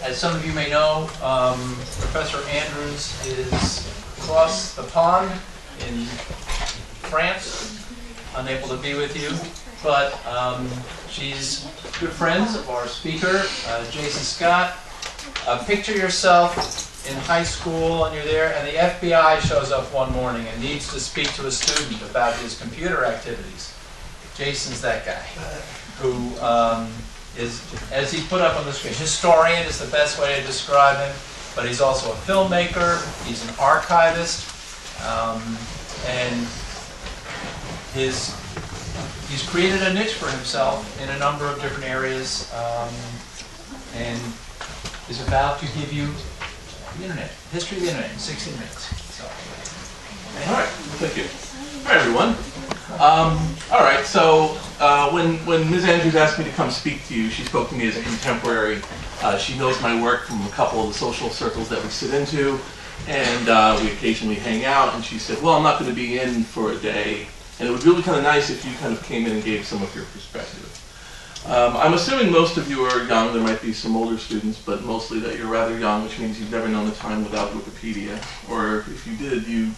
As some of you may know, Professor Andrews is across the pond in France, unable to be with you, but she's good friends of our speaker, Jason Scott. Picture yourself in high school and you're there, and the FBI shows up one morning and needs to speak to a student about his computer activities. Jason's that guy who is, as he put up on the screen, historian is the best way to describe him, but he's also a filmmaker, he's an archivist, and he's created a niche for himself in a number of different areas, and is about to give you the internet, history of the internet in 60 minutes. So, all right, well, thank you. Hi, everyone. All right, so when Ms. Andrews asked me to come speak to you, she spoke to me as a contemporary. She knows my work from a couple of the social circles that we sit into, and we occasionally hang out, and she said, well, I'm not going to be in for a day, and it would be really kind of nice if you kind of came in and gave some of your perspective. I'm assuming most of you are young. There might be some older students, but mostly that you're rather young, which means you've never known a time without Wikipedia, or if you did, it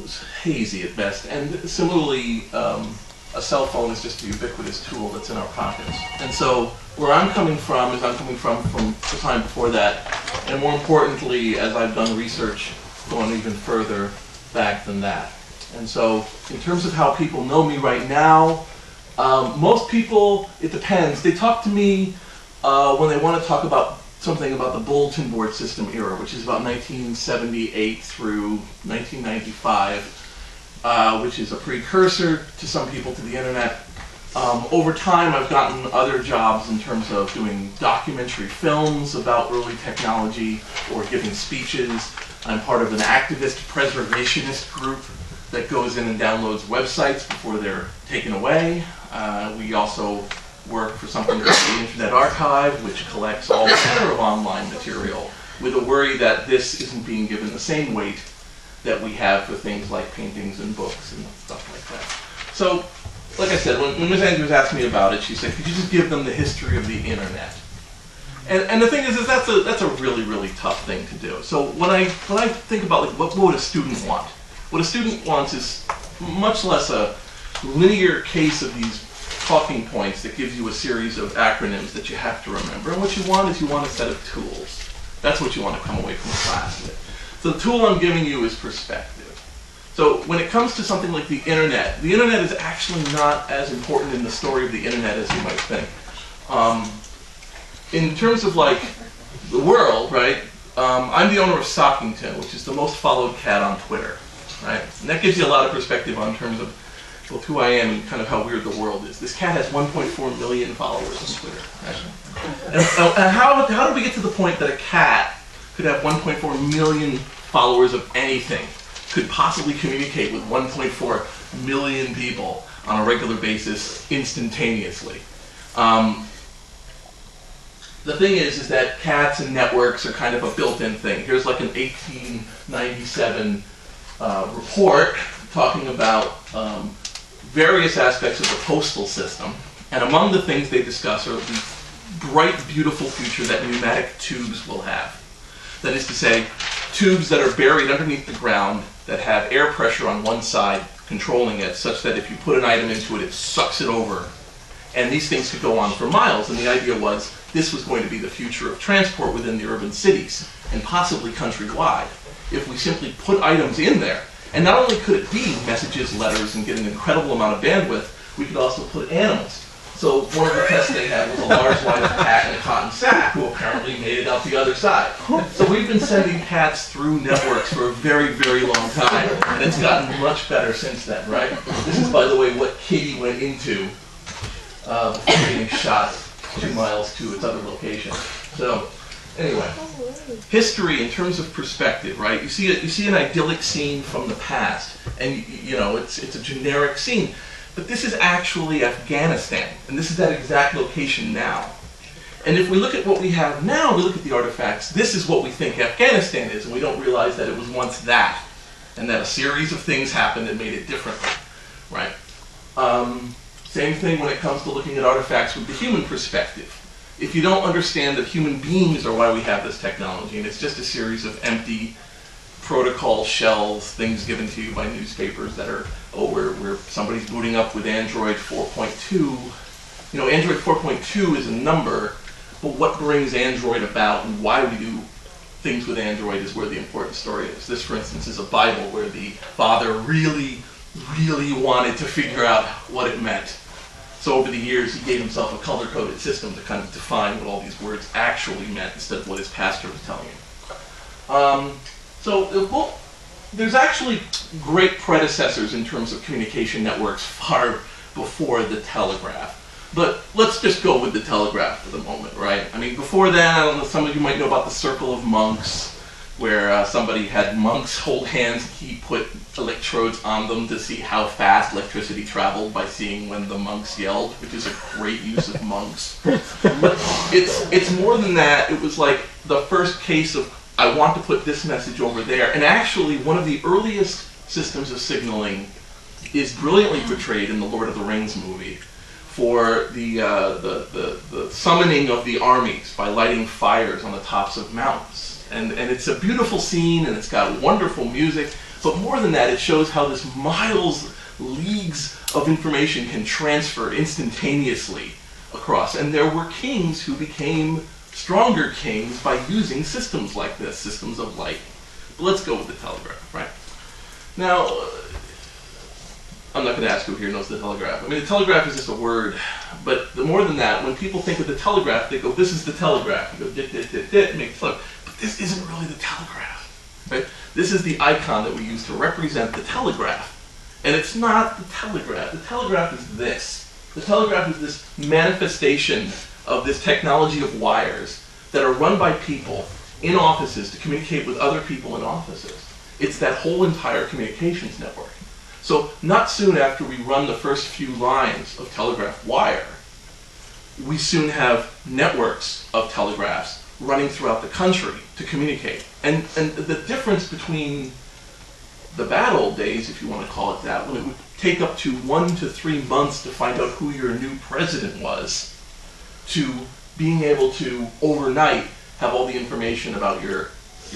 was hazy at best. And similarly, a cell phone is just a ubiquitous tool that's in our pockets. And so where I'm coming from is I'm coming from the time before that, and more importantly, as I've done research going even further back than that. And so in terms of how people know me right now, most people, it depends. They talk to me when they want to talk about something about the bulletin board system era, which is about 1978 through 1995, which is a precursor to some people to the internet. Over time, I've gotten other jobs in terms of doing documentary films about early technology or giving speeches. I'm part of an activist preservationist group that goes in and downloads websites before they're taken away. We also work for something called the Internet Archive, which collects all manner of online material, with a worry that this isn't being given the same weight that we have for things like paintings and books and stuff like that. So, like I said, when Ms. Andrews asked me about it, she said, could you just give them the history of the internet? And the thing is that's a really, really tough thing to do. So when I think about like what would a student want? What a student wants is much less a linear case of these talking points that gives you a series of acronyms that you have to remember. And what you want is you want a set of tools. That's what you want to come away from the class with. So the tool I'm giving you is perspective. So when it comes to something like the internet is actually not as important in the story of the internet as you might think. In terms of like the world, right? I'm the owner of Sockington, which is the most followed cat on Twitter, right? And that gives you a lot of perspective on terms of both who I am and kind of how weird the world is. This cat has 1.4 million followers on Twitter. Right? And how did we get to the point that a cat could have 1.4 million followers of anything, could possibly communicate with 1.4 million people on a regular basis instantaneously? The thing is that cats and networks are kind of a built-in thing. Here's like an 1897 report talking about various aspects of the postal system, and among the things they discuss are the bright, beautiful future that pneumatic tubes will have. That is to say, tubes that are buried underneath the ground that have air pressure on one side controlling it, such that if you put an item into it, it sucks it over. And these things could go on for miles, and the idea was this was going to be the future of transport within the urban cities, and possibly countrywide, if we simply put items in there. And not only could it be messages, letters, and get an incredible amount of bandwidth, we could also put animals. So one of the tests they had was a large live cat in a cotton sack, who apparently made it out the other side. So we've been sending cats through networks for a very, very long time, and it's gotten much better since then, right? This is, by the way, what Kitty went into before being shot 2 miles to its other location. So anyway, history in terms of perspective, right? You see an idyllic scene from the past, and you know it's a generic scene. But this is actually Afghanistan, and this is that exact location now. And if we look at what we have now, we look at the artifacts, this is what we think Afghanistan is, and we don't realize that it was once that, and that a series of things happened and made it differently, right? Same thing when it comes to looking at artifacts with the human perspective. if you don't understand that human beings are why we have this technology, and it's just a series of empty protocol shells, things given to you by newspapers that are, oh, where somebody's booting up with Android 4.2. You know, Android 4.2 is a number, but what brings Android about and why we do things with Android is where the important story is. This, for instance, is a Bible where the father really, really wanted to figure out what it meant. So over the years, he gave himself a color-coded system to kind of define what all these words actually meant instead of what his pastor was telling him. Well, there's actually great predecessors in terms of communication networks far before the telegraph. But let's just go with the telegraph for the moment, right? I mean, before that, I don't know, some of you might know about the Circle of Monks, where somebody had monks hold hands, he put electrodes on them to see how fast electricity traveled by seeing when the monks yelled, which is a great use of monks. But it's more than that. It was like the first case of, I want to put this message over there. And actually, one of the earliest systems of signaling is brilliantly portrayed in the Lord of the Rings movie for the summoning of the armies by lighting fires on the tops of mountains. And it's a beautiful scene, and it's got wonderful music, but more than that, it shows how this miles, leagues of information can transfer instantaneously across. And there were kings who became stronger kings by using systems like this, systems of light. But let's go with the telegraph, right? Now, I'm not going to ask who here knows the telegraph. I mean, the telegraph is just a word, but more than that, when people think of the telegraph, they go, this is the telegraph. You go, dit, dit, dit, dit, make it look. But this isn't really the telegraph, right? This is the icon that we use to represent the telegraph. And it's not the telegraph. The telegraph is this. The telegraph is this manifestation of this technology of wires that are run by people in offices to communicate with other people in offices. It's that whole entire communications network. So not soon after we run the first few lines of telegraph wire, we soon have networks of telegraphs running throughout the country to communicate. And the difference between the bad old days, if you want to call it that, when it would take up to 1 to 3 months to find out who your new president was, to being able to overnight have all the information about your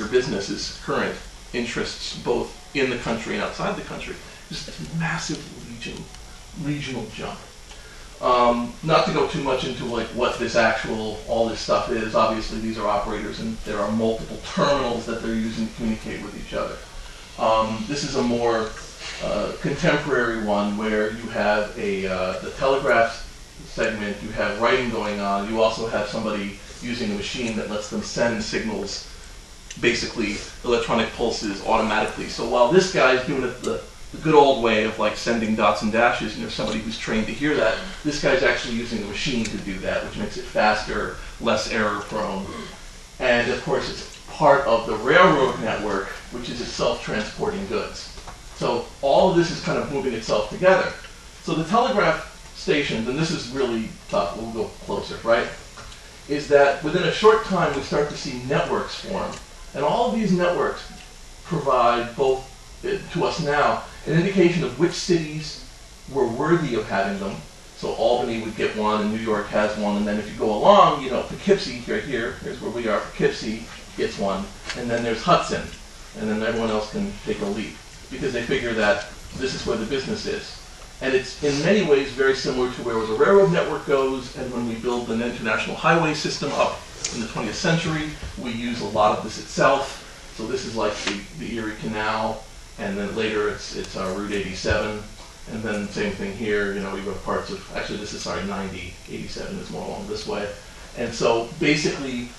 business's current interests, both in the country and outside the country. Just a massive regional jump. Not to go too much into like what this all this stuff is. Obviously, these are operators, and there are multiple terminals that they're using to communicate with each other. This is a more contemporary one where you have the telegraph segment, you have writing going on, you also have somebody using a machine that lets them send signals, basically electronic pulses automatically. So while this guy's doing it the good old way of like sending dots and dashes, and there's somebody who's trained to hear that, this guy's actually using a machine to do that, which makes it faster, less error prone. And of course it's part of the railroad network, which is itself transporting goods. So all of this is kind of moving itself together. So the telegraph stations, and this is really tough, we'll go closer, right? Is that within a short time we start to see networks form. And all of these networks provide both, to us now, an indication of which cities were worthy of having them. So Albany would get one, and New York has one, and then if you go along, you know, Poughkeepsie, right here, here's where we are, Poughkeepsie gets one, and then there's Hudson, and then everyone else can take a leap, because they figure that this is where the business is. And it's in many ways very similar to where the railroad network goes, and when we build an international highway system up in the 20th century, we use a lot of this itself. So this is like the Erie Canal, and then later it's Route 87, and then same thing here, you know, we have parts of, actually this is, 90, 87 is more along this way. And so basically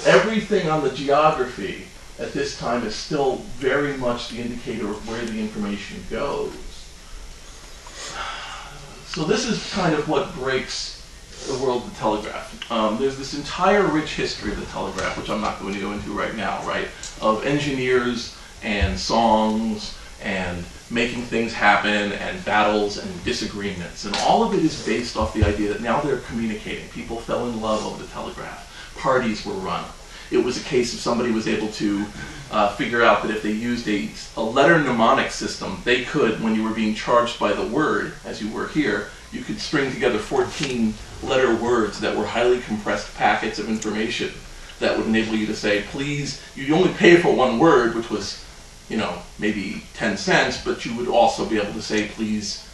everything on the geography at this time is still very much the indicator of where the information goes. So this is kind of what breaks the world of the telegraph. There's this entire rich history of the telegraph, which I'm not going to go into right now, right? Of engineers and songs and making things happen and battles and disagreements. And all of it is based off the idea that now they're communicating. People fell in love over the telegraph. Parties were run. It was a case of somebody was able to figure out that if they used a letter mnemonic system, they could, when you were being charged by the word, as you were here, you could string together 14-letter words that were highly compressed packets of information that would enable you to say, please, you only pay for one word, which was, maybe 10 cents, but you would also be able to say, please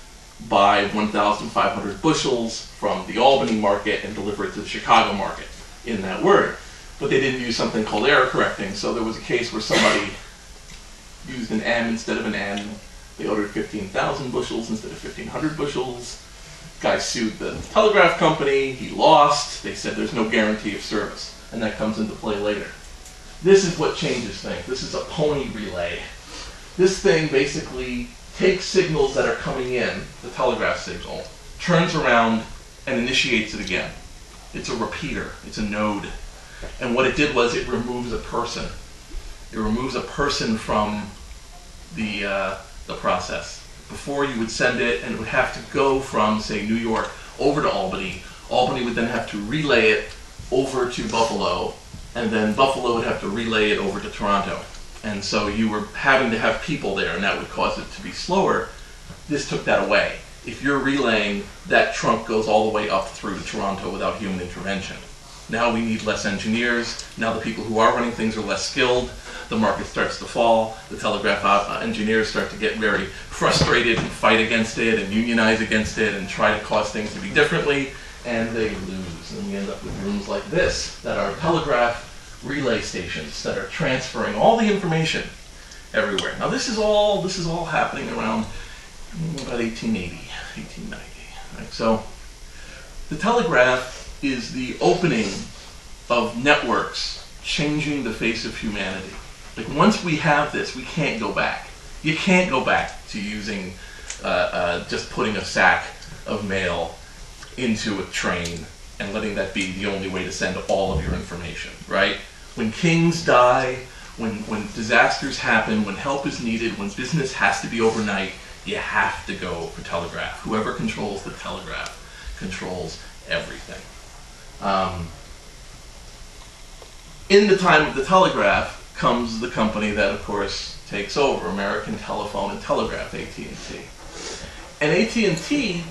buy 1,500 bushels from the Albany market and deliver it to the Chicago market in that word. But they didn't use something called error correcting, so there was a case where somebody used an M instead of an N. They ordered 15,000 bushels instead of 1,500 bushels. Guy sued the telegraph company, he lost. They said there's no guarantee of service, and that comes into play later. This is what changes things. This is a pony relay. This thing basically takes signals that are coming in, the telegraph signal, turns around and initiates it again. It's a repeater, it's a node. And what it did was it removes a person. It removes a person from the process. Before you would send it and it would have to go from, say, New York over to Albany. Albany would then have to relay it over to Buffalo, and then Buffalo would have to relay it over to Toronto. And so you were having to have people there, and that would cause it to be slower. This took that away. If you're relaying, that trunk goes all the way up through to Toronto without human intervention. Now we need less engineers. Now the people who are running things are less skilled. The market starts to fall. The telegraph engineers start to get very frustrated and fight against it and unionize against it and try to cause things to be differently, and they lose. And we end up with rooms like this that are telegraph relay stations that are transferring all the information everywhere. Now this is all happening around about 1880, 1890. Right? So the telegraph is the opening of networks changing the face of humanity. Like once we have this, we can't go back. You can't go back to using just putting a sack of mail into a train and letting that be the only way to send all of your information, right? When kings die, when disasters happen, when help is needed, when business has to be overnight, you have to go for telegraph. Whoever controls the telegraph controls everything. In the time of the telegraph comes the company that, of course, takes over, American Telephone and Telegraph, AT&T. And AT&T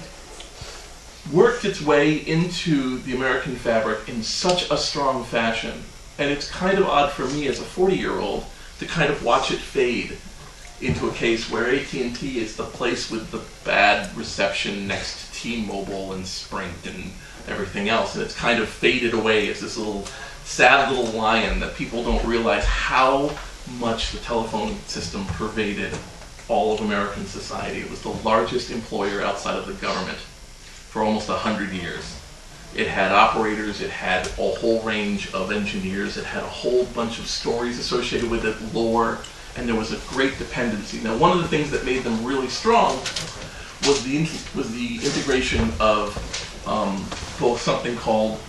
worked its way into the American fabric in such a strong fashion. And it's kind of odd for me as a 40-year-old to kind of watch it fade into a case where AT&T is the place with the bad reception next to T-Mobile and Sprint and everything else. And it's kind of faded away as this little sad little lion that people don't realize how much the telephone system pervaded all of American society. It was the largest employer outside of the government for almost 100 years. It had operators, it had a whole range of engineers, it had a whole bunch of stories associated with it, lore, and there was a great dependency. Now, one of the things that made them really strong was the integration of both something called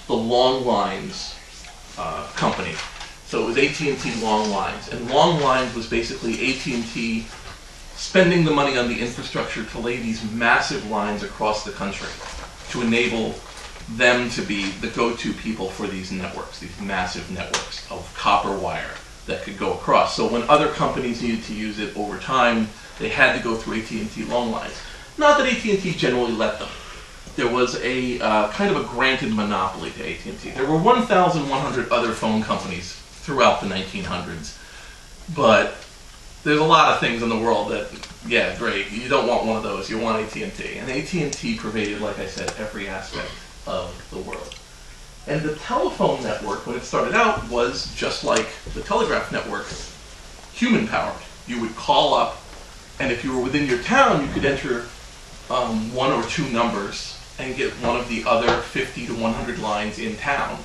the Long Lines company. So it was AT&T Long Lines, and Long Lines was basically AT&T spending the money on the infrastructure to lay these massive lines across the country to enable them to be the go-to people for these networks, these massive networks of copper wire that could go across. So when other companies needed to use it over time, they had to go through AT&T Long Lines. Not that AT&T generally let them. There was a kind of a granted monopoly to AT&T. There were 1,100 other phone companies throughout the 1900s, but there's a lot of things in the world that, yeah, great, you don't want one of those, you want AT&T. And AT&T pervaded, like I said, every aspect of the world. And the telephone network, when it started out, was just like the telegraph network, human-powered. You would call up, and if you were within your town, you could enter 1 or 2 numbers and get one of the other 50 to 100 lines in town.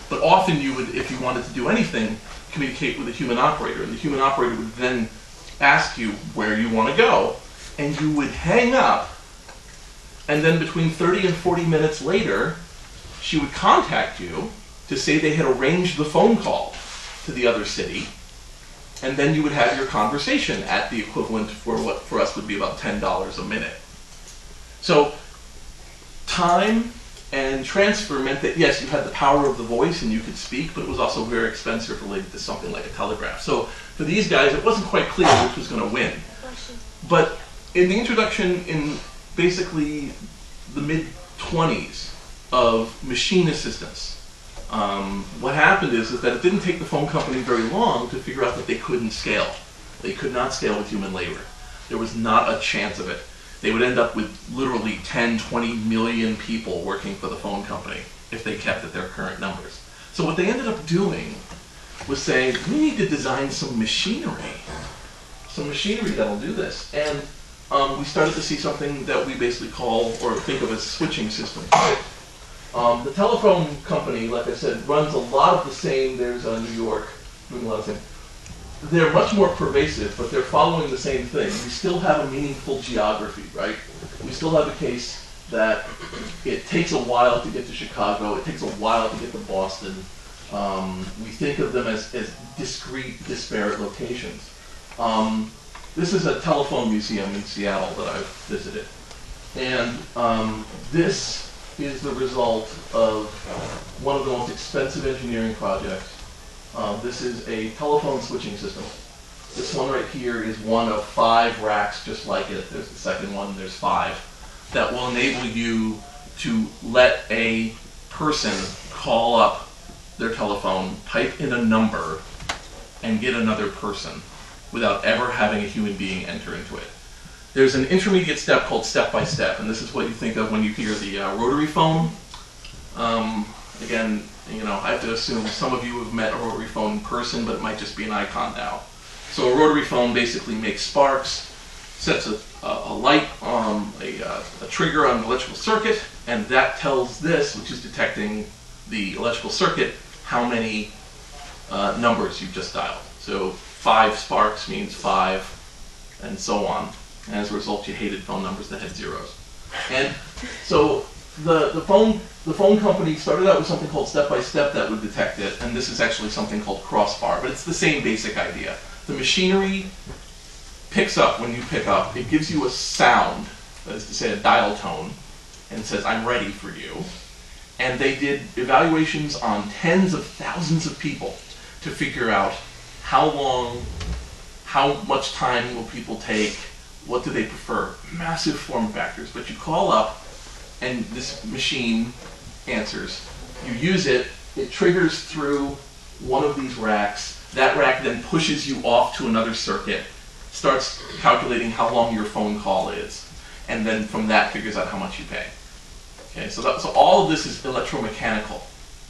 But often you would, if you wanted to do anything, communicate with a human operator, and the human operator would then ask you where you want to go, and you would hang up, and then between 30 and 40 minutes later, she would contact you to say they had arranged the phone call to the other city, and then you would have your conversation at the equivalent for what for us would be about $10 a minute. So time and transfer meant that, yes, you had the power of the voice and you could speak, but it was also very expensive related to something like a telegraph. So for these guys, it wasn't quite clear which was going to win. But in the introduction in basically the mid-20s of machine assistants, what happened is that it didn't take the phone company very long to figure out that they couldn't scale. They could not scale with human labor. There was not a chance of it. They would end up with literally 10, 20 million people working for the phone company if they kept at their current numbers. So what they ended up doing was saying, we need to design some machinery that'll do this. And we started to see something that we basically call, or think of as, switching systems. The telephone company, like I said, runs a lot of the same. There's New York doing a lot of things. They're much more pervasive, but they're following the same thing. We still have a meaningful geography, right? We still have a case that it takes a while to get to Chicago, it takes a while to get to Boston. We think of them as discrete, disparate locations. This is a telephone museum in Seattle that I've visited. And this is the result of one of the most expensive engineering projects. This is a telephone switching system. This one right here is one of 5 racks just like it. There's the second one, there's 5. That will enable you to let a person call up their telephone, type in a number, and get another person without ever having a human being enter into it. There's an intermediate step called step-by-step, and this is what you think of when you hear the rotary phone. Again, I have to assume some of you have met a rotary phone in person, but it might just be an icon now. So a rotary phone basically makes sparks, sets a light on a trigger on the electrical circuit, and that tells this, which is detecting the electrical circuit, how many numbers you've just dialed. So 5 sparks means 5, and so on. And as a result, you hated phone numbers that had zeros. And so the phone company started out with something called step-by-step that would detect it, and this is actually something called crossbar, but it's the same basic idea. The machinery picks up when you pick up. It gives you a sound, that is to say a dial tone, and says, I'm ready for you. And they did evaluations on tens of thousands of people to figure out how long, how much time will people take, what do they prefer. Massive form factors. But you call up, and this machine answers. You use it, it triggers through one of these racks. That rack then pushes you off to another circuit, starts calculating how long your phone call is, and then from that figures out how much you pay. Okay, so all of this is electromechanical,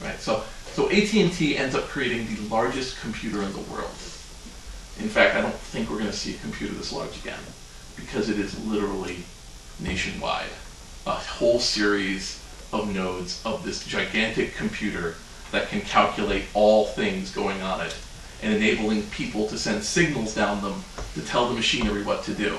right? So AT&T ends up creating the largest computer in the world. In fact, I don't think we're going to see a computer this large again, because it is literally nationwide. A whole series of nodes of this gigantic computer that can calculate all things going on it, and enabling people to send signals down them to tell the machinery what to do.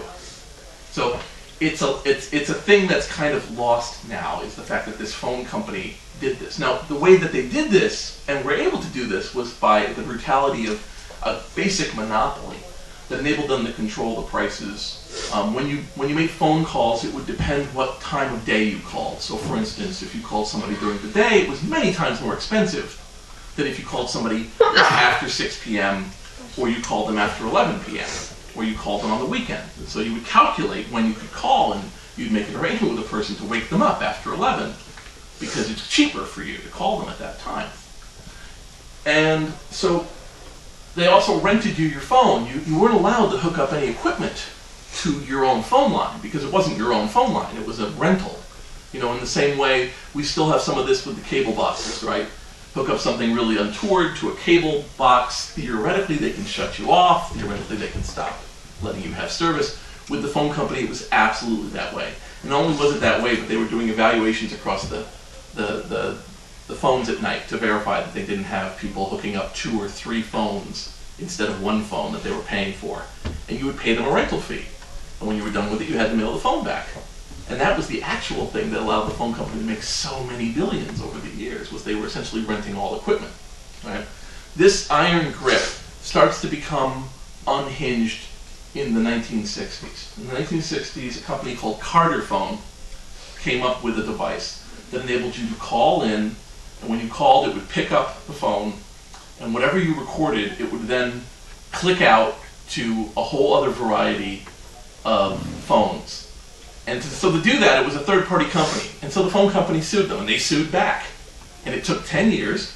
So it's a thing that's kind of lost now, is the fact that this phone company did this. Now, the way that they did this, and were able to do this, was by the brutality of a basic monopoly that enabled them to control the prices. When you made phone calls, it would depend what time of day you called. So for instance, if you called somebody during the day, it was many times more expensive than if you called somebody after 6 p.m. or you called them after 11 p.m. or you called them on the weekend. And so you would calculate when you could call, and you'd make an arrangement with a person to wake them up after 11 because it's cheaper for you to call them at that time. And so they also rented you your phone. You weren't allowed to hook up any equipment to your own phone line because it wasn't your own phone line, it was a rental. In the same way, we still have some of this with the cable boxes, right? Hook up something really untoward to a cable box, theoretically they can shut you off, theoretically they can stop letting you have service. With the phone company, it was absolutely that way. And not only was it that way, but they were doing evaluations across the phones at night to verify that they didn't have people hooking up 2 or 3 phones instead of 1 phone that they were paying for. And you would pay them a rental fee. And when you were done with it, you had to mail the phone back. And that was the actual thing that allowed the phone company to make so many billions over the years, was they were essentially renting all equipment. Right? This iron grip starts to become unhinged in the 1960s. In the 1960s, a company called Carter Phone came up with a device that enabled you to call in, and when you called, it would pick up the phone, and whatever you recorded, it would then click out to a whole other variety of phones. And so to do that, it was a third-party company. And so the phone company sued them, and they sued back. And it took 10 years,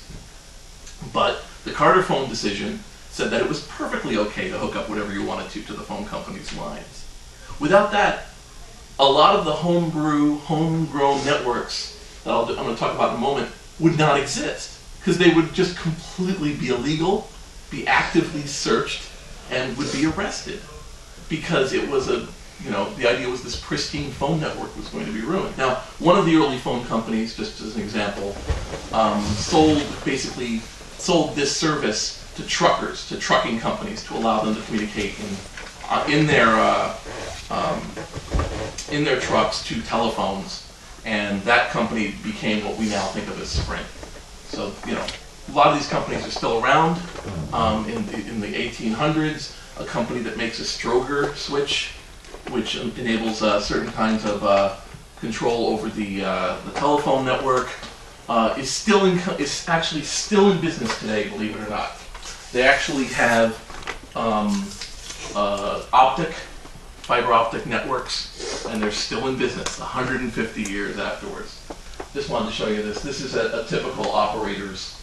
but the Carter phone decision said that it was perfectly okay to hook up whatever you wanted to the phone company's lines. Without that, a lot of the homegrown networks that I'm going to talk about in a moment would not exist, because they would just completely be illegal, be actively searched, and would be arrested, because it was the idea was this pristine phone network was going to be ruined. Now, one of the early phone companies, just as an example, sold this service to truckers, to trucking companies, to allow them to communicate in their trucks to telephones, and that company became what we now think of as Sprint. So, a lot of these companies are still around. In the 1800s, a company that makes a Stroger switch, which enables certain kinds of control over the telephone network, is actually still in business today, believe it or not. They actually have fiber optic networks, and they're still in business 150 years afterwards. Just wanted to show you this. This is a typical operator's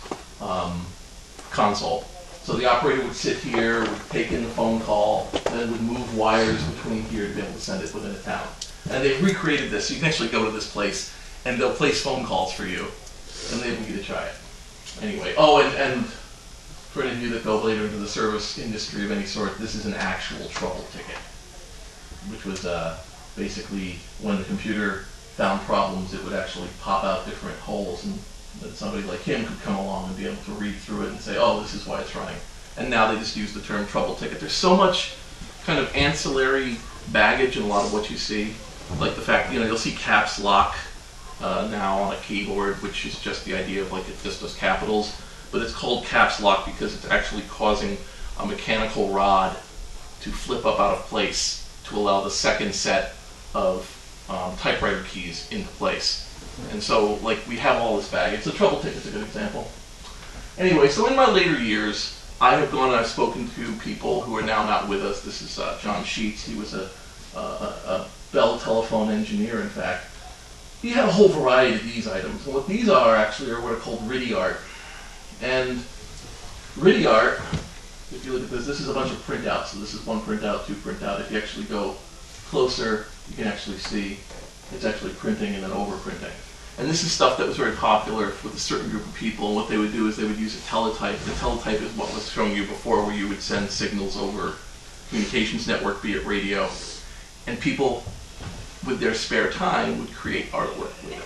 console. So the operator would sit here, would take in the phone call, then would move wires between here to be able to send it within a town. And they've recreated this, so you can actually go to this place, and they'll place phone calls for you, and they want you to try it. Anyway, and for any of you that go later into the service industry of any sort, this is an actual trouble ticket, which was basically when the computer found problems, it would actually pop out different holes, and then somebody like him could come along and be able to read through it and say, oh, this is why it's running. And now they just use the term trouble ticket. There's so much kind of ancillary baggage in a lot of what you see, like the fact, you'll see caps lock now on a keyboard, which is just the idea of like it just does capitals, but it's called caps lock because it's actually causing a mechanical rod to flip up out of place to allow the second set of typewriter keys into place. And so, we have all this baggage. So trouble ticket's a good example. Anyway, so in my later years, I have gone and I've spoken to people who are now not with us. This is John Sheets. He was a Bell telephone engineer, in fact. He had a whole variety of these items. And what these are actually are what are called RIDI art. And RIDI art, if you look at this is a bunch of printouts. So this is one printout, two printout. If you actually go closer, you can actually see it's actually printing and then overprinting. And this is stuff that was very popular with a certain group of people. And what they would do is they would use a teletype. The teletype is what was showing you before, where you would send signals over communications network, be it radio. And people, with their spare time, would create artwork with it.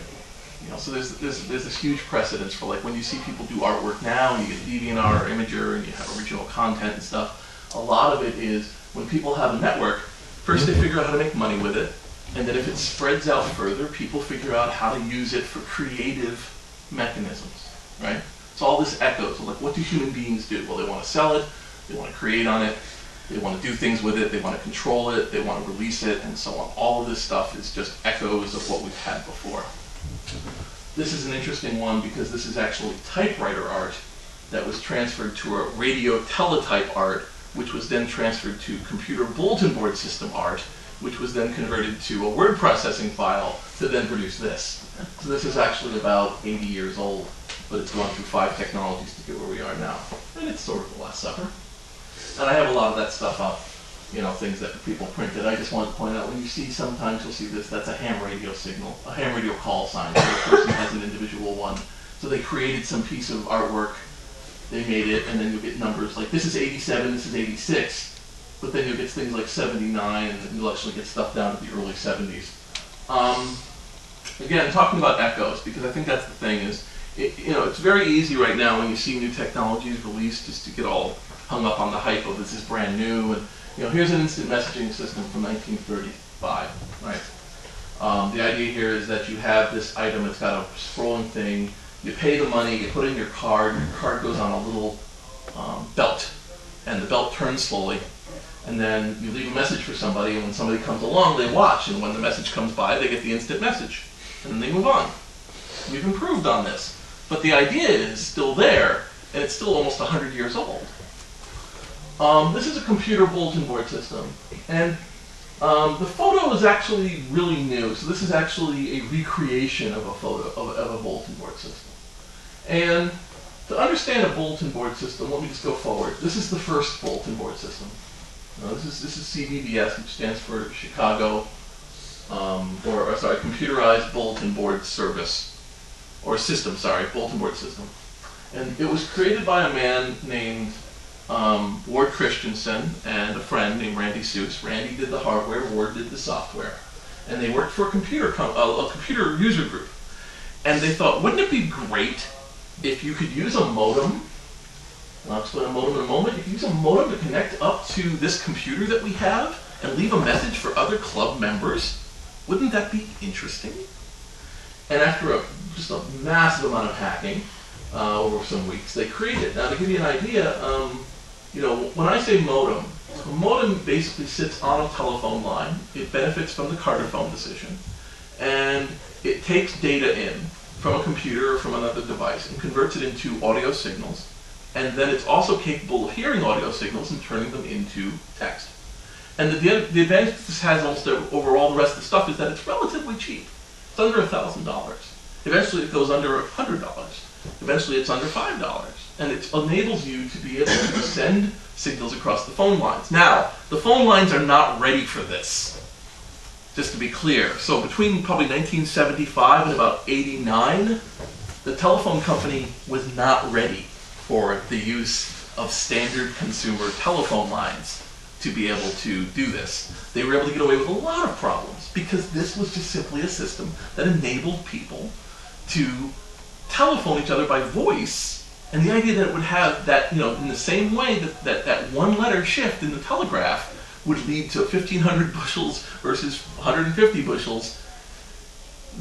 So there's this huge precedence for when you see people do artwork now, and you get DeviantArt or Imager, and you have original content and stuff. A lot of it is when people have a network, first they figure out how to make money with it. And then if it spreads out further, people figure out how to use it for creative mechanisms, right? So all this echoes. So what do human beings do? Well, they want to sell it, they want to create on it, they want to do things with it, they want to control it, they want to release it, and so on. All of this stuff is just echoes of what we've had before. This is an interesting one because this is actually typewriter art that was transferred to a radio teletype art, which was then transferred to computer bulletin board system art, which was then converted to a word processing file to then produce this. So this is actually about 80 years old, but it's gone through 5 technologies to get where we are now. And it's sort of the Last Supper. And I have a lot of that stuff up, things that people printed. I just wanted to point out, when you see, sometimes you'll see this, that's a ham radio signal, a ham radio call sign, so the person has an individual one. So they created some piece of artwork, they made it, and then you'll get numbers like, this is 87, this is 86. But then you'll get things like 79, and you'll actually get stuff down to the early 70s. Again, talking about echoes, because I think that's the thing, is it's very easy right now when you see new technologies released just to get all hung up on the hype of this is brand new, and here's an instant messaging system from 1935, right? The idea here is that you have this item, it's got a scrolling thing, you pay the money, you put it in your card goes on a little belt, and the belt turns slowly. And then you leave a message for somebody, and when somebody comes along, they watch, and when the message comes by, they get the instant message, and then they move on. We've improved on this, but the idea is still there, and it's still almost 100 years old. This is a computer bulletin board system, and The photo is actually really new. So this is actually a recreation of a photo of a bulletin board system. And to understand a bulletin board system, let me just go forward. This is the first bulletin board system. This is CBBS, which stands for Chicago, Computerized Bulletin Board Service, or System, bulletin board system. And it was created by a man named Ward Christensen and a friend named Randy Seuss. Randy did the hardware, Ward did the software. And they worked for a computer user group. And they thought, wouldn't it be great if you could use a modem? And I'll explain a modem in a moment. If you use a modem to connect up to this computer that we have and leave a message for other club members, wouldn't that be interesting? And after just a massive amount of hacking over some weeks, they created it. Now, to give you an idea, when I say modem, a modem basically sits on a telephone line. It benefits from the Carter phone decision, and it takes data in from a computer or from another device and converts it into audio signals, and then it's also capable of hearing audio signals and turning them into text. And the advantage this has also over all the rest of the stuff is that it's relatively cheap. It's under $1,000. Eventually it goes under $100. Eventually it's under $5. And it enables you to be able to send signals across the phone lines. Now, the phone lines are not ready for this, just to be clear. So between probably 1975 and about 89, the telephone company was not ready for the use of standard consumer telephone lines to be able to do this. They were able to get away with a lot of problems because this was just simply a system that enabled people to telephone each other by voice. And the idea that it would have that, in the same way that one letter shift in the telegraph would lead to 1,500 bushels versus 150 bushels,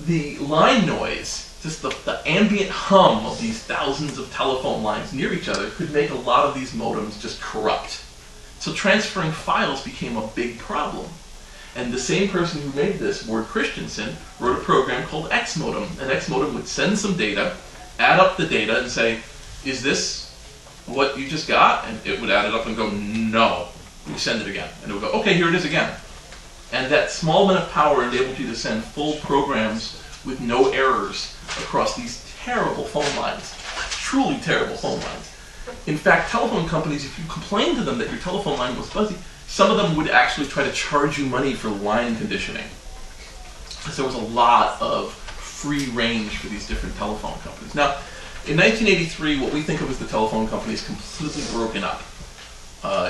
the line noise, just the ambient hum of these thousands of telephone lines near each other could make a lot of these modems just corrupt. So transferring files became a big problem. And the same person who made this, Ward Christensen, wrote a program called Xmodem. And Xmodem would send some data, add up the data, and say, is this what you just got? And it would add it up and go, no. You send it again. And it would go, okay, here it is again. And that small amount of power enabled you to send full programs with no errors across these terrible phone lines. Truly terrible phone lines. In fact, telephone companies, if you complained to them that your telephone line was fuzzy, some of them would actually try to charge you money for line conditioning. So there was a lot of free range for these different telephone companies. Now, in 1983, what we think of as the telephone company is completely broken up.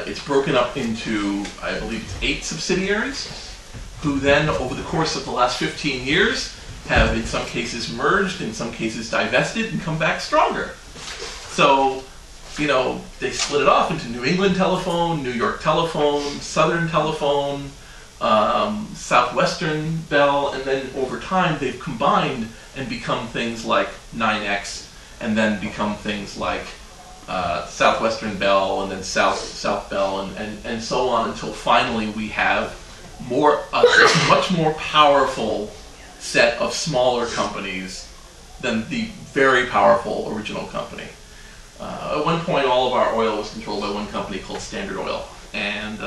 It's broken up into, I believe it's 8 subsidiaries, who then, over the course of the last 15 years, have in some cases merged, in some cases divested, and come back stronger. So, they split it off into New England Telephone, New York Telephone, Southern Telephone, Southwestern Bell, and then over time they've combined and become things like 9X, and then become things like Southwestern Bell, and then South Bell, and so on, until finally we have a much more powerful set of smaller companies than the very powerful original company. At one point, all of our oil was controlled by one company called Standard Oil, and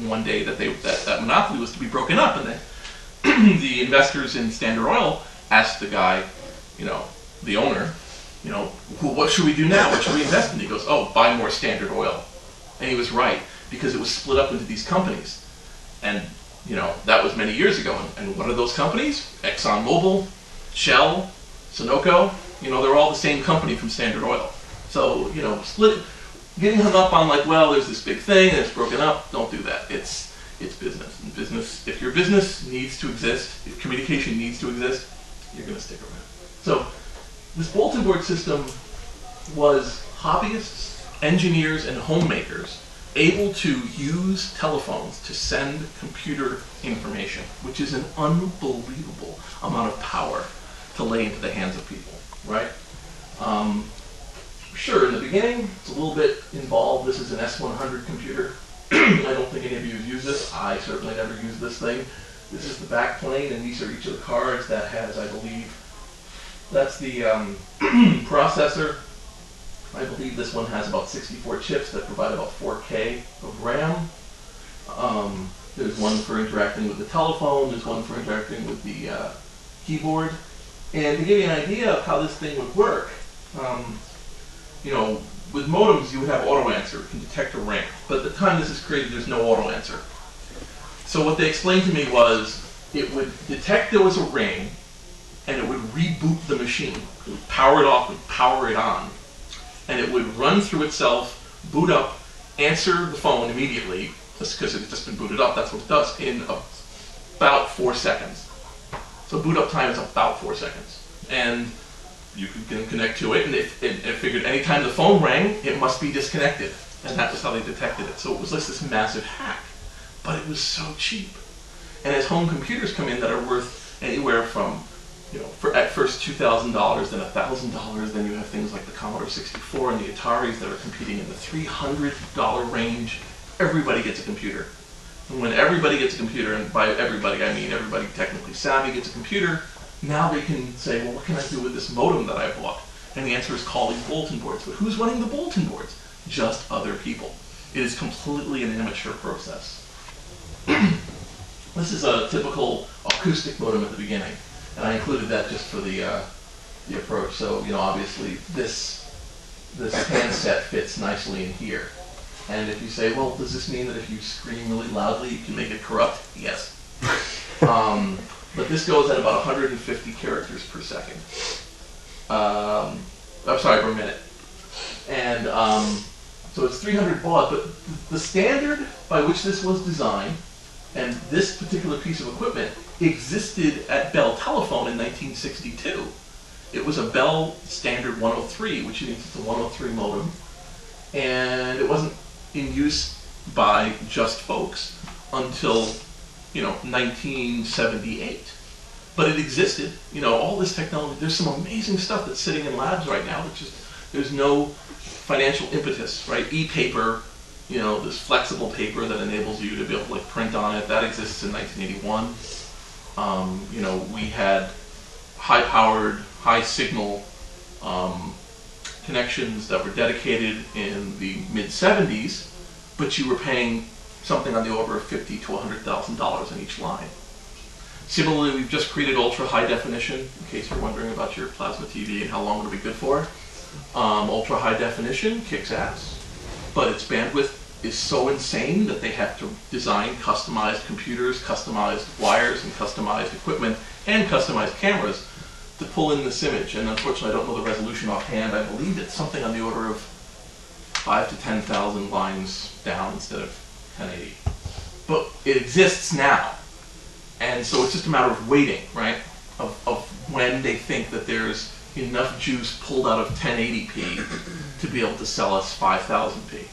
one day that monopoly was to be broken up, and then the investors in Standard Oil asked the guy, the owner, what should we do now? What should we invest in? He goes, buy more Standard Oil. And he was right, because it was split up into these companies. And, that was many years ago. And what are those companies? ExxonMobil, Shell, Sunoco, they're all the same company from Standard Oil. So, getting hung up on there's this big thing and it's broken up, don't do that. It's business. And business, if your business needs to exist, if communication needs to exist, you're going to stick around. So, this bulletin board system was hobbyists, engineers, and homemakers able to use telephones to send computer information, which is an unbelievable amount of power to lay into the hands of people, right? Sure, in the beginning, it's a little bit involved. This is an S100 computer. I don't think any of you have used this. I certainly never used this thing. This is the back plane, and these are each of the cards. That has, I believe, that's the processor. I believe this one has about 64 chips that provide about 4K of RAM. There's one for interacting with the telephone. There's one for interacting with the keyboard. And to give you an idea of how this thing would work, you know, with modems you would have auto answer. It can detect a ring. But at the time this is created, there's no auto answer. So what they explained to me was it would detect there was a ring, and it would reboot the machine. It would power it off and power it on. And it would run through itself, boot up, answer the phone immediately, just because it's just been booted up, that's what it does, in about 4 seconds. So boot up time is about 4 seconds. And you could connect to it, and it figured any time the phone rang, it must be disconnected. And that was how they detected it. So it was like this massive hack. But it was so cheap. And as home computers come in that are worth anywhere from, you know, at first $2,000, then $1,000, then you have things like the Commodore 64 and the Ataris that are competing in the $300 range. Everybody gets a computer. And when everybody gets a computer, and by everybody I mean everybody technically savvy gets a computer, now they can say, well, what can I do with this modem that I bought? And the answer is call these bulletin boards. But who's running the bulletin boards? Just other people. It is completely an amateur process. This is a typical acoustic modem at the beginning. And I included that just for the approach. So, you know, obviously this handset fits nicely in here. And if you say, well, does this mean that if you scream really loudly, you can make it corrupt? Yes. But this goes at about 150 characters per second. I'm sorry, per minute. And so it's 300 baud, but the standard by which this was designed, and this particular piece of equipment, existed at Bell Telephone in 1962. It was a Bell Standard 103, which means it's a 103 modem, and it wasn't in use by just folks until, you know, 1978. But it existed. You know, all this technology. There's some amazing stuff that's sitting in labs right now. There's no financial impetus, right? E-paper, you know, this flexible paper that enables you to be able to like print on it. That exists in 1981. You know, we had high-powered, high-signal connections that were dedicated in the mid-70s, but you were paying something on the order of $50,000 to $100,000 in each line. Similarly, we've just created ultra-high definition, in case you're wondering about your plasma TV and how long it'll be good for. Ultra-high definition kicks ass, but its bandwidth is so insane that they have to design customized computers, customized wires, and customized equipment, and customized cameras to pull in this image. And unfortunately, I don't know the resolution offhand. I believe it's something on the order of 5,000 to 10,000 lines down instead of 1080. But it exists now. And so it's just a matter of waiting, right? Of when they think that there's enough juice pulled out of 1080p to be able to sell us 5000p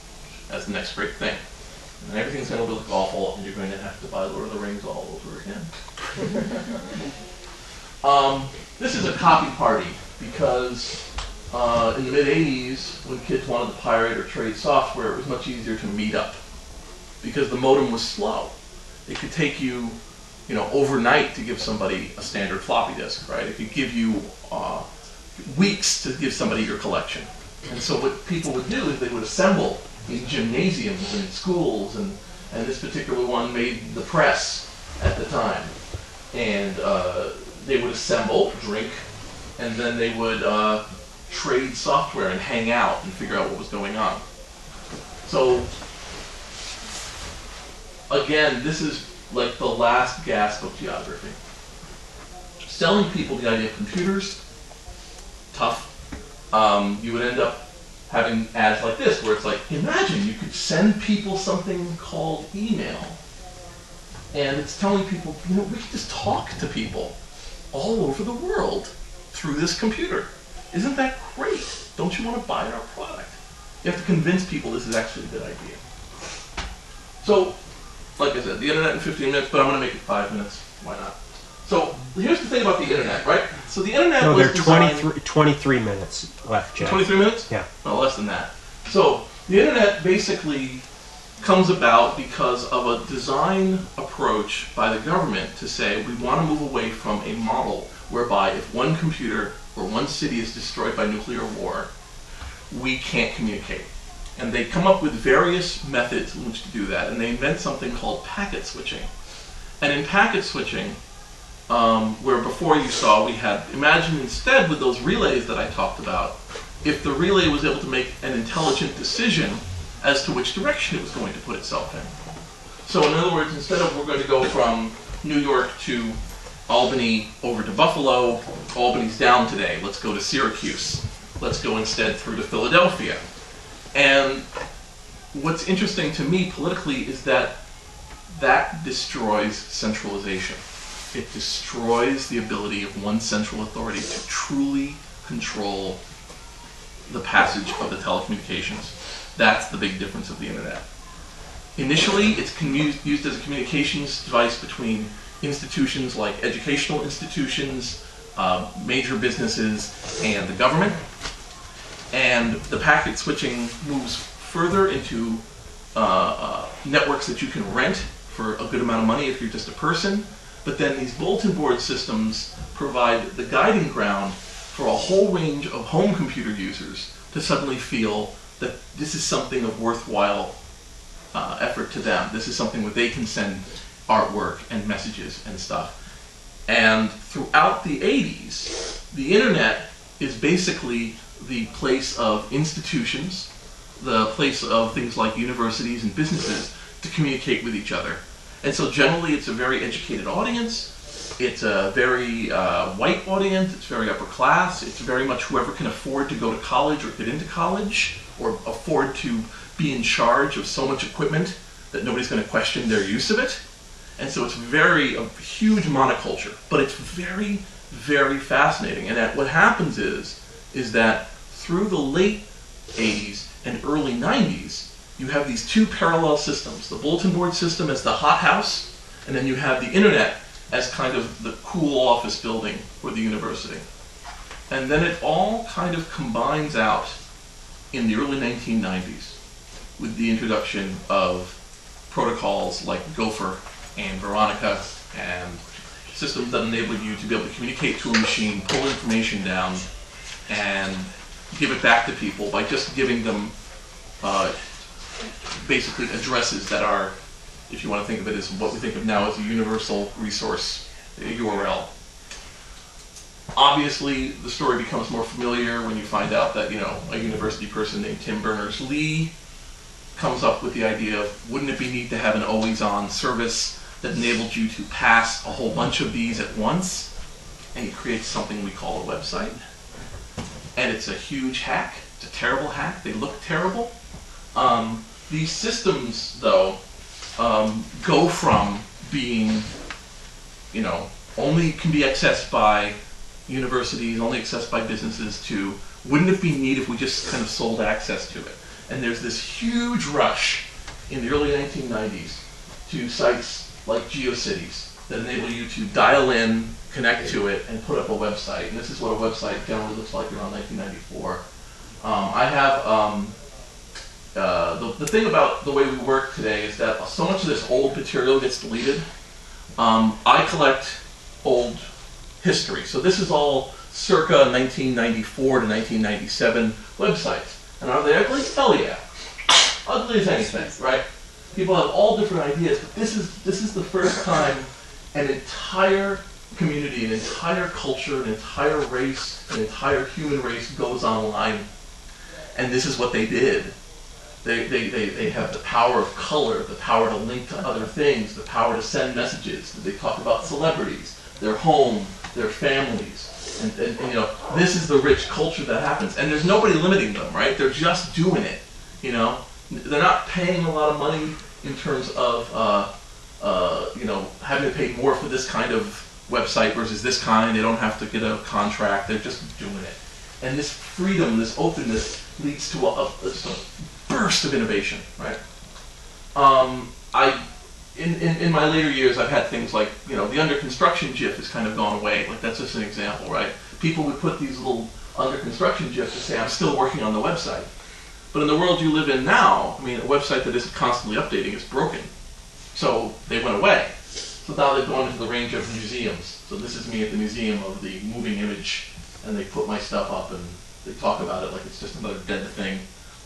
as the next great thing. And everything's going to look awful, and you're going to have to buy Lord of the Rings all over again. This is a copy party because in the mid-80s, when kids wanted to pirate or trade software, it was much easier to meet up because the modem was slow. It could take you, you know, overnight to give somebody a standard floppy disk, right? It could give you weeks to give somebody your collection. And so what people would do is they would assemble in gymnasiums and schools, and this particular one made the press at the time. And they would assemble, drink, and then they would trade software and hang out and figure out what was going on. So again, this is like the last gasp of geography. Selling people the idea of computers, tough. You would end up having ads like this where it's like, imagine you could send people something called email, and it's telling people, you know, we can just talk to people all over the world through this computer. Isn't that great? Don't you want to buy our product? You have to convince people this is actually a good idea. So, like I said, the internet in 15 minutes, but I'm going to make it 5 minutes. Why not? So, here's the thing about the internet, right? So the internet was there are designed... 23 minutes left, Jeff. 23 minutes? Yeah. No, less than that. So, the internet basically comes about because of a design approach by the government to say we want to move away from a model whereby if one computer or one city is destroyed by nuclear war, we can't communicate. And they come up with various methods in which to do that, and they invent something called packet switching. And in packet switching, where before you saw we had, imagine instead with those relays that I talked about, if the relay was able to make an intelligent decision as to which direction it was going to put itself in. So in other words, instead of we're going to go from New York to Albany over to Buffalo, Albany's down today, let's go to Syracuse. Let's go instead through to Philadelphia. And what's interesting to me politically is that that destroys centralization. It destroys the ability of one central authority to truly control the passage of the telecommunications. That's the big difference of the internet. Initially, it's used as a communications device between institutions like educational institutions, major businesses, and the government. And the packet switching moves further into networks that you can rent for a good amount of money if you're just a person. But then these bulletin board systems provide the guiding ground for a whole range of home computer users to suddenly feel that this is something of worthwhile effort to them. This is something where they can send artwork and messages and stuff. And throughout the 80s, the internet is basically the place of institutions, the place of things like universities and businesses to communicate with each other. And so generally it's a very educated audience, it's a very white audience, it's very upper class, it's very much whoever can afford to go to college or get into college or afford to be in charge of so much equipment that nobody's going to question their use of it. And so it's a huge monoculture, but it's very, very fascinating. And what happens is that through the late 80s and early 90s, you have these two parallel systems. The bulletin board system as the hothouse, and then you have the internet as kind of the cool office building for the university. And then it all kind of combines out in the early 1990s with the introduction of protocols like Gopher and Veronica and systems that enable you to be able to communicate to a machine, pull information down, and give it back to people by just giving them basically addresses that are, if you want to think of it as what we think of now as a universal resource, a URL. Obviously, the story becomes more familiar when you find out that, a university person named Tim Berners-Lee comes up with the idea of, wouldn't it be neat to have an always-on service that enabled you to pass a whole bunch of these at once? And he creates something we call a website. And it's a huge hack. It's a terrible hack. They look terrible. These systems, though, go from being, only can be accessed by universities, only accessed by businesses, to wouldn't it be neat if we just kind of sold access to it? And there's this huge rush in the early 1990s to sites like GeoCities that enable you to dial in, connect to it, and put up a website. And this is what a website generally looks like around 1994. I have the thing about the way we work today is that so much of this old material gets deleted. I collect old history. So this is all circa 1994 to 1997 websites. And are they ugly? Hell yeah. Ugly as anything, right? People have all different ideas, but this is the first time an entire community, an entire culture, an entire race, an entire human race goes online. And this is what they did. They have the power of color, the power to link to other things, the power to send messages. They talk about celebrities, their home, their families. And this is the rich culture that happens. And there's nobody limiting them, right? They're just doing it, They're not paying a lot of money in terms of, having to pay more for this kind of website versus this kind. They don't have to get a contract. They're just doing it. And this freedom, this openness leads to a burst of innovation, right? In my later years, I've had things like, the under construction GIF has kind of gone away. Like, that's just an example, right? People would put these little under construction GIFs to say, I'm still working on the website. But in the world you live in now, a website that isn't constantly updating is broken. So they went away. So now they've gone into the range of museums. So this is me at the Museum of the Moving Image, and they put my stuff up and they talk about it like it's just another dead thing.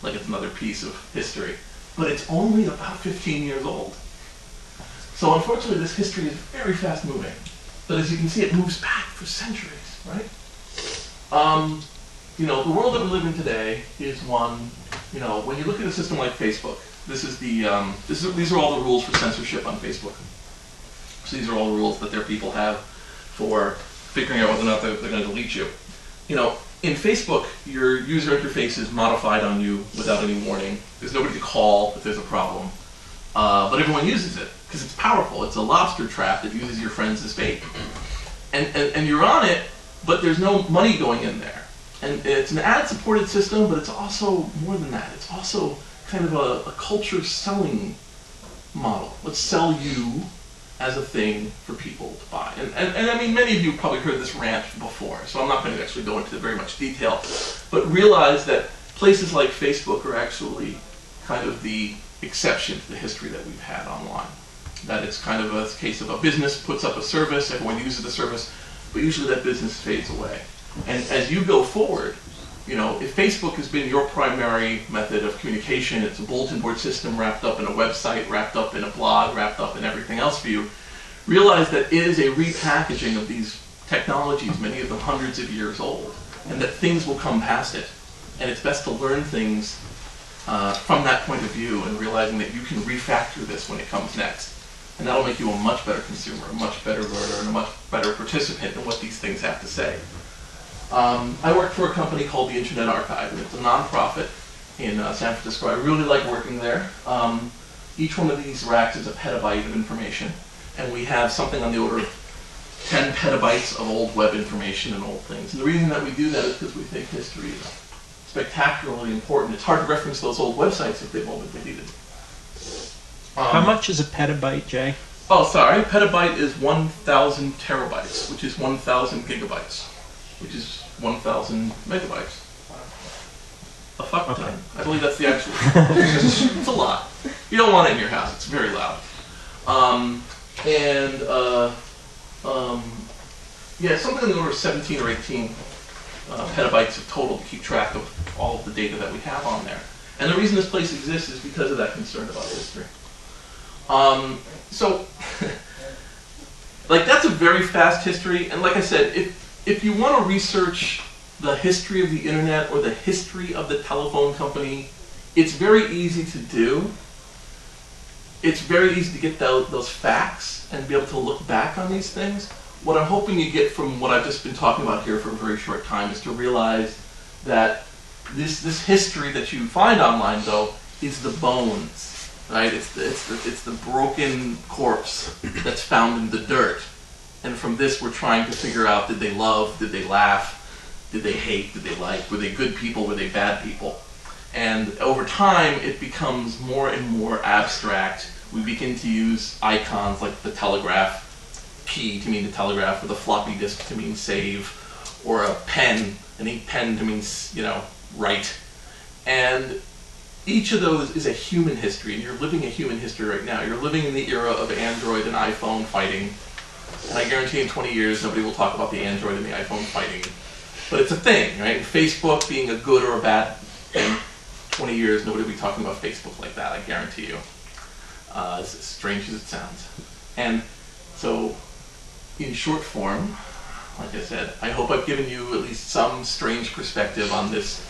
like it's another piece of history. But it's only about 15 years old. So unfortunately, this history is very fast moving. But as you can see, it moves back for centuries, right? You know, the world that we live in today is one, you know, when you look at a system like Facebook, this is the, these are all the rules for censorship on Facebook. So these are all the rules that their people have for figuring out whether or not they're going to delete you. You know, in Facebook, your user interface is modified on you without any warning. There's nobody to call if there's a problem. But everyone uses it because it's powerful. It's a lobster trap that uses your friends as bait. And you're on it, but there's no money going in there. And it's an ad-supported system, but it's also more than that. It's also kind of a culture selling model. Let's sell you as a thing for people to buy. And I mean, many of you probably heard this rant before, so I'm not going to actually go into very much detail, but realize that places like Facebook are actually kind of the exception to the history that we've had online. That it's kind of a case of a business puts up a service, everyone uses the service, but usually that business fades away. And as you go forward, you know, if Facebook has been your primary method of communication, it's a bulletin board system wrapped up in a website, wrapped up in a blog, wrapped up in everything else for you, realize that it is a repackaging of these technologies, many of them hundreds of years old, and that things will come past it. And it's best to learn things from that point of view and realizing that you can refactor this when it comes next. And that'll make you a much better consumer, a much better learner, and a much better participant in what these things have to say. I work for a company called the Internet Archive, and it's a nonprofit in San Francisco. I really like working there. Each one of these racks is a petabyte of information, and we have something on the order of 10 petabytes of old web information and old things. And the reason that we do that is because we think history is spectacularly important. It's hard to reference those old websites if they've all been deleted. How much is a petabyte, Jay? Oh, sorry. Petabyte is 1,000 terabytes, which is 1,000 gigabytes, which is 1,000 megabytes. A fuck ton. Okay. I believe that's the actual. It's a lot. You don't want it in your house. It's very loud. Yeah, something in the order of 17 or 18 petabytes of total to keep track of all of the data that we have on there. And the reason this place exists is because of that concern about history. So, like, that's a very fast history. And like I said, if you want to research the history of the internet or the history of the telephone company, it's very easy to do. It's very easy to get those facts and be able to look back on these things. What I'm hoping you get from what I've just been talking about here for a very short time is to realize that this history that you find online, though, is the bones, right? It's the broken corpse that's found in the dirt. And from this, we're trying to figure out, did they love, did they laugh, did they hate, did they like, were they good people, were they bad people? And over time, it becomes more and more abstract. We begin to use icons like the telegraph key to mean the telegraph, or the floppy disk to mean save, or a pen, an ink pen to mean, you know, write. And each of those is a human history, and you're living a human history right now. You're living in the era of Android and iPhone fighting. And I guarantee in 20 years, nobody will talk about the Android and the iPhone fighting. But it's a thing, right? And Facebook being a good or a bad thing, 20 years, nobody will be talking about Facebook like that, I guarantee you. As strange as it sounds. And so, in short form, like I said, I hope I've given you at least some strange perspective on this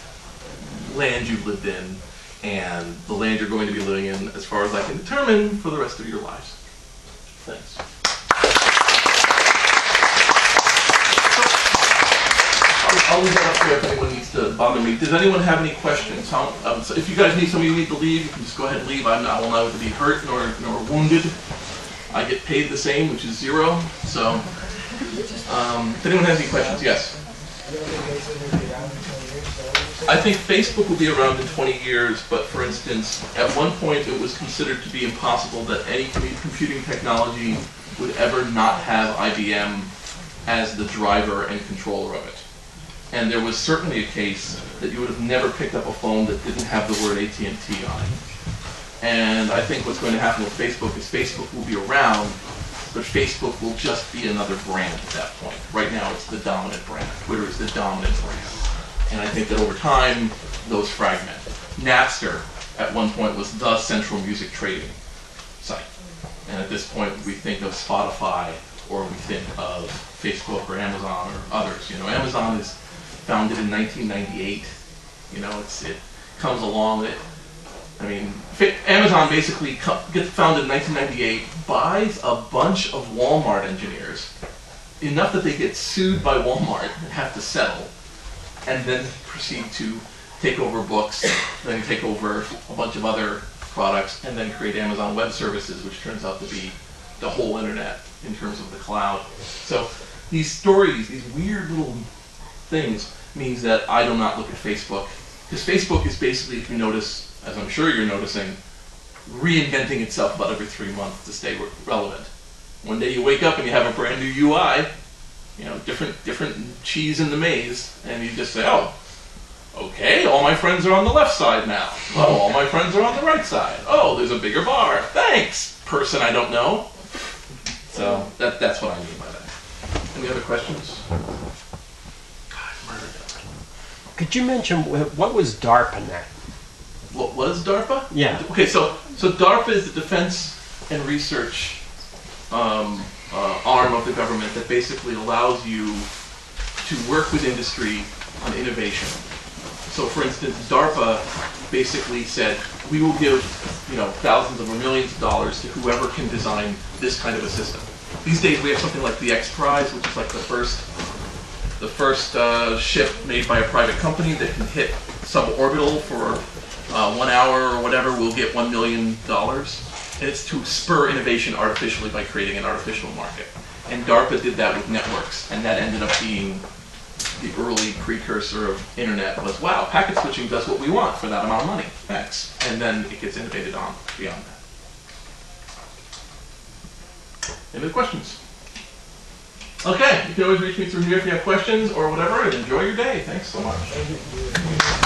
land you've lived in and the land you're going to be living in, as far as I can determine, for the rest of your lives. Thanks. I'll leave that up here if anyone needs to bother me. Does anyone have any questions? So if you guys need, some of you need to leave, you can just go ahead and leave. I will neither be hurt nor wounded. I get paid the same, which is 0. So, if anyone has any questions, yes. I think Facebook will be around in 20 years, but for instance, at one point it was considered to be impossible that any computing technology would ever not have IBM as the driver and controller of it. And there was certainly a case that you would have never picked up a phone that didn't have the word AT&T on it. And I think what's going to happen with Facebook is Facebook will be around, but Facebook will just be another brand at that point. Right now it's the dominant brand. Twitter is the dominant brand. And I think that over time, those fragment. Napster at one point was the central music trading site. And at this point, we think of Spotify, or we think of Facebook or Amazon or others. You know, Amazon is founded in 1998. You know, it comes along. Amazon basically gets founded in 1998, buys a bunch of Walmart engineers, enough that they get sued by Walmart and have to settle, and then proceed to take over books, then take over a bunch of other products, and then create Amazon Web Services, which turns out to be the whole internet in terms of the cloud. So these stories, these weird little things, means that I do not look at Facebook, because Facebook is basically, if you notice, as I'm sure you're noticing, reinventing itself about every 3 months to stay relevant. One day you wake up and you have a brand new UI, you know, different cheese in the maze, and you just say, oh, okay, all my friends are on the left side now. Oh, all my friends are on the right side. Oh, there's a bigger bar. Thanks, person I don't know. So that's what I mean by that. Any other questions? God, murdered that. Could you mention what was DARPANet? What was DARPA? Yeah. Okay, so DARPA is the Defense and Research arm of the government that basically allows you to work with industry on innovation. So, for instance, DARPA basically said, we will give, you know, thousands or millions of dollars to whoever can design this kind of a system. These days we have something like the X Prize, which is like the first ship made by a private company that can hit suborbital for 1 hour or whatever. Will get $1 million. And it's to spur innovation artificially by creating an artificial market. And DARPA did that with networks, and that ended up being the early precursor of internet. Was, wow, packet switching does what we want for that amount of money, thanks. And then it gets innovated on beyond that. Any other questions? Okay, you can always reach me through here if you have questions or whatever, and enjoy your day. Thanks so much.